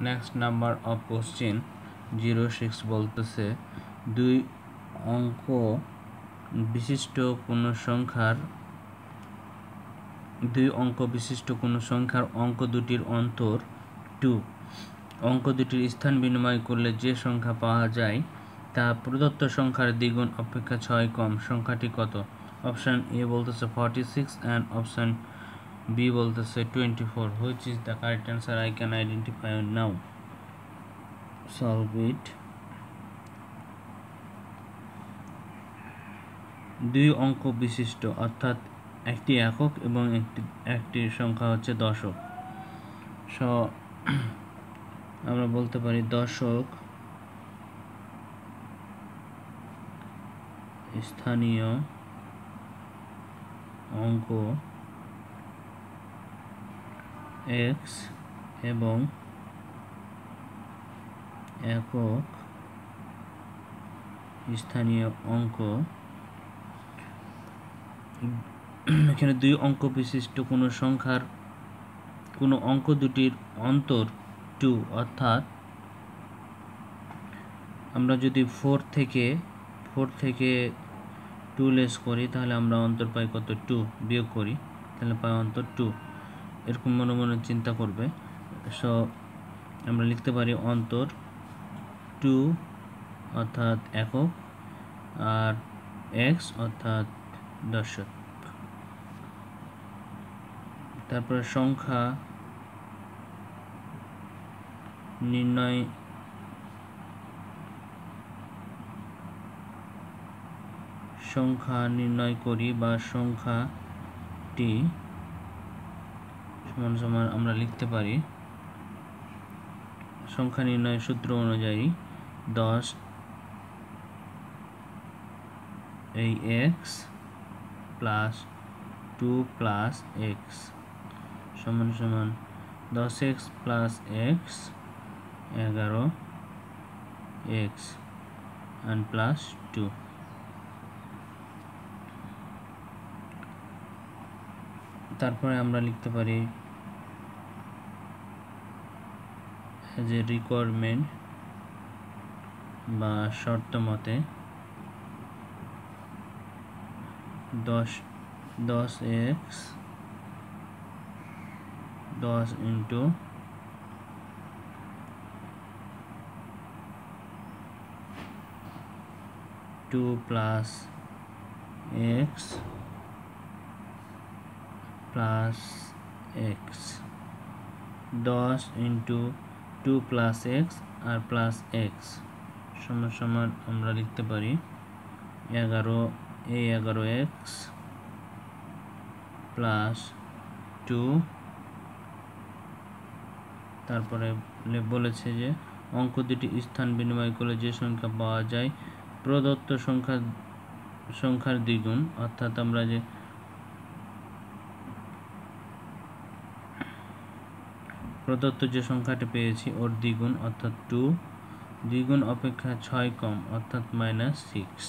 Next number of question 06 বলতেছে দুই অঙ্ক বিশিষ্ট কোনো সংখ্যার অঙ্ক দুটির অন্তর 2 অঙ্ক দুটির স্থান বিনিময় করলে যে সংখ্যা পাওয়া যায় তা প্রদত্ত সংখ্যার দ্বিগুণ অপেক্ষা 6 কম। সংখ্যাটি কত? অপশন এ বলতেছে 46 and অপশন বি বলতেছে 24. Which is the correct answer? I can identify now. Solve it. দুই অঙ্ক বিশিষ্ট অর্থাৎ একটি একক এবং একটি সংখ্যা হচ্ছে দশক। সো আমরা বলতে পারি দশক স্থানীয় অঙ্ক x এবং একক স্থানীয় অঙ্ক। এখানে দুই অঙ্ক বিশিষ্ট কোনো অঙ্ক দুটির অন্তর 2 অর্থাৎ আমরা যদি 4 থেকে 2 লেস করি তাহলে আমরা অন্তর পাই কত? 2 বিয়োগ করি তাহলে পাই অন্তর 2। এরকম মনে মনে চিন্তা করবে। সো আমরা লিখতে পারি অন্তর 2 অর্থাৎ একক আর x অর্থাৎ দশক। তারপরে সংখ্যা নির্ণয় করি বা সংখ্যাটি সমান সমান আমরা লিখতে পারি সংখ্যা নির্ণয়ের সূত্র অনুযায়ী 10 এই x প্লাস 2 প্লাস x সমান সমান 10x plus x 11x and plus 2। তারপরে আমরা লিখতে পারি যে রিকোয়ারমেন্ট বা শর্ত মতে 10x 10 into 2 plus x plus x 10 into 2 plus x আর প্লাস x সমান সমান আমরা লিখতে পারি 11x প্লাস 2। তারপরে বলেছে যে অঙ্ক দুটি স্থান বিনিময় করলে যে সংখ্যা পাওয়া যায় প্রদত্ত সংখ্যার দ্বিগুণ অর্থাৎ আমরা যে প্রদত্ত যে সংখ্যাটি পেয়েছি ওর দ্বিগুণ অর্থাৎ 2 দ্বিগুণ অপেক্ষা 6 কম অর্থাৎ -6।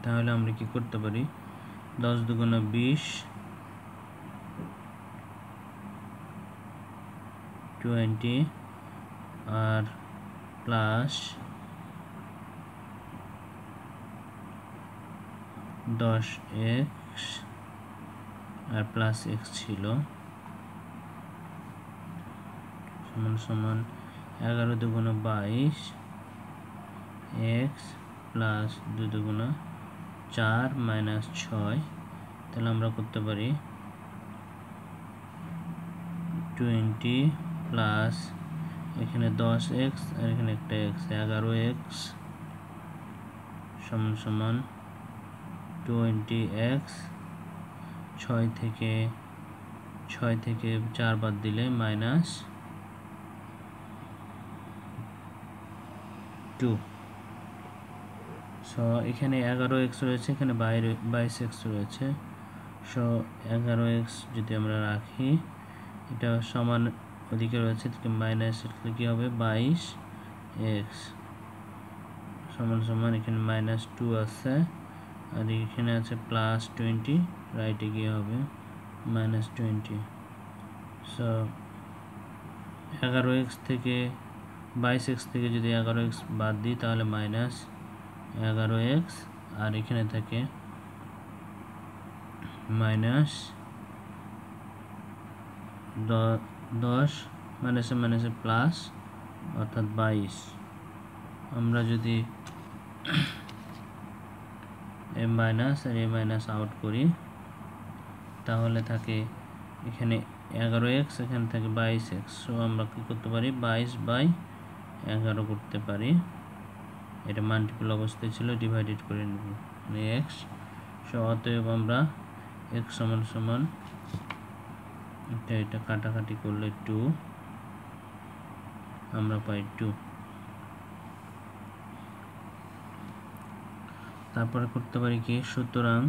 তাহলে আমরা কি করতে পারি 10 দুগুণে 20 20 আর প্লাস 10x আর প্লাস x ছিল সমান সমান 11 দুগুণে 22 x প্লাস 2 দুগুণে 4 মাইনাস 6। তাহলে আমরা করতে পারি 20 প্লাস এখানে 10x আর এখানে একটা x 11x সমান সমান 20x 6 থেকে 4 বাদ দিলে -2। সো এখানে 11x রয়েছে, এখানে 22x রয়েছে। সো 11x যদি আমরা রাখি এটা সমান ওদিকে রয়েছে মাইনাস কি হবে 22x সমান সমান এখানে -2 আছে আর এখানে আছে +20 রাইটে গিয়ে হবে -20। সো 11x থেকে 22x থেকে যদি 11x বাদ দিই তাহলে মাইনাস 11x, আর এখানে থাকে মাইনাস 10 মাইনাসে মাইনাসে প্লাস অর্থাৎ 22। আমরা যদি এ মাইনাস আর এ মাইনাস আউট করি তাহলে থাকে এখানে 11x, এখানে থাকে 22x। সো আমরা কি করতে পারি 22/11 করতে পারি। এটা মাল্টিপল অবস্থায় ছিল, ডিভাইডেড করে নেব x। সো অতএব আমরা x সমান সমান এটা কাটাকাটি করলে 2, আমরা পাই 2। তারপরে করতে পারি কি, সুতরাং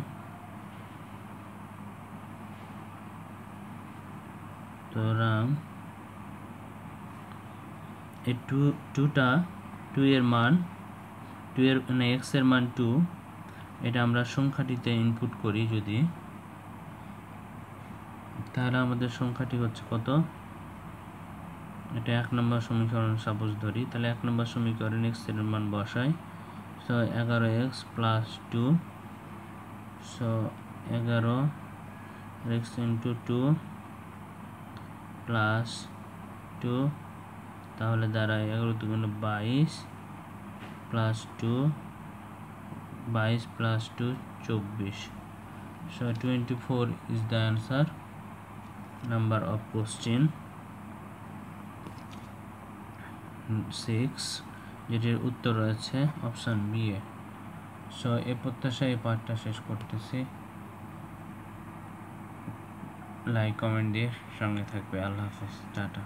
এই 2 এর মান 2 এর মানে x এর মান 2, এটা আমরা সংখ্যাটিতে ইনপুট করি যদি, তাহলে আমাদের সংখ্যাটি হচ্ছে কত, এটা 1 নম্বর সমীকরণ সাপোজ ধরি, তাহলে 1 নম্বর সমীকরণ x এর মান বসাই। So 11x plus 2, so 11x into 2 plus 2, তাহলে দাঁড়ায় 11 দুগুণে 22 plus 2, 22 plus 2 24। So 24 is the answer, number of question 6, যেটির উত্তর রয়েছে অপশন বি এ। সো এই প্রত্যাশায় এই পার্টটা শেষ করতেছি। লাইক কমেন্ট দিয়ে সঙ্গে থাকবে। আল্লাহ হাফেজ, টাটা।